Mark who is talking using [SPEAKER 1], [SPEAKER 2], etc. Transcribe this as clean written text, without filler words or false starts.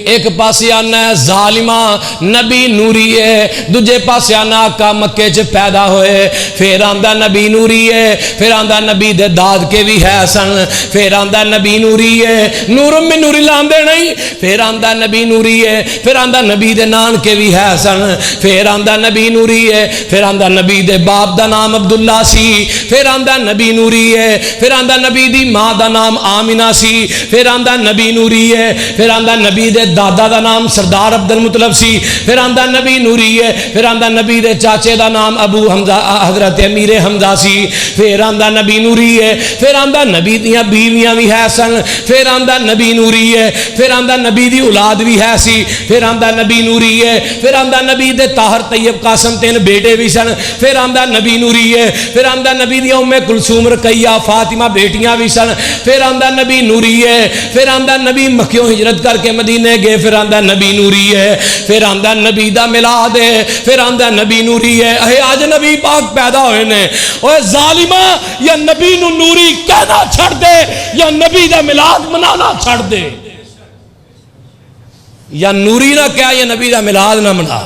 [SPEAKER 1] ایک پاسے آنا ہے ظالمہ نبی نوری ہے، دوجے پاسے آنا آقا مکے چ پیدا ہوئے، پھر آندا نبی نوری ہے، پھر آندا نبی دے داد کے بھی ہے سن، پھر آندا نبی نوری ہے، نورم میں نوری لاندے نہیں، پھر آندا نبی نوری ہے، پھر آندا نبی دے نان کے بھی ہے سن، پھر آندا نبی نوری ہے، پھر آندا نبی دے باپ دا نام عبداللہ سی، پھر آندا نبی نوری ہے، پھر آندا نبی دی ماں دا نام آمینہ سی، پھر آندا نبی نوری ہے، پھر آندا نبی دے دادا دا نام سردار عبد المطلب سی، پھر آندا نبی نوری ہے، پھر آندا نبی دے چاچے دا نام ابو حمزہ حضرت امیر حمزہ سی، پھر آندا نبی نوری ہے، پھر آندا نبی دیاں بیویاں بھی ہے سن، پھر آندا نبی نوری ہے، پھر آندا نبی دی اولاد بھی ہے سی، پھر آندا نبی نوری ہے، پھر آندا نبی دے طاہر طیب قاسم 3 بیٹے بھی سن، پھر آندا نبی نوری ہے، پھر آندا نبی دی ام کلثوم رقیہ فاطمہ بیٹیاں بھی سن، پھر آندا نبی نوری ہے، پھر آندا نبی مکیوں ہجرت کر کے مدینے گئے، پھر آندا نبی نوری ہے، پھر آندا نبی دا میلاد ہے، پھر آندا نبی نوری ہے۔ اے آج نبی پاک پیدا ہوئے نے، اوے ظالمہ یا نبی نو نوری کہنا چھڑ دے یا نبی دا میلاد منانا چھڑ دے، یا نوری نہ کہہ یا نبی دا میلاد نہ منا۔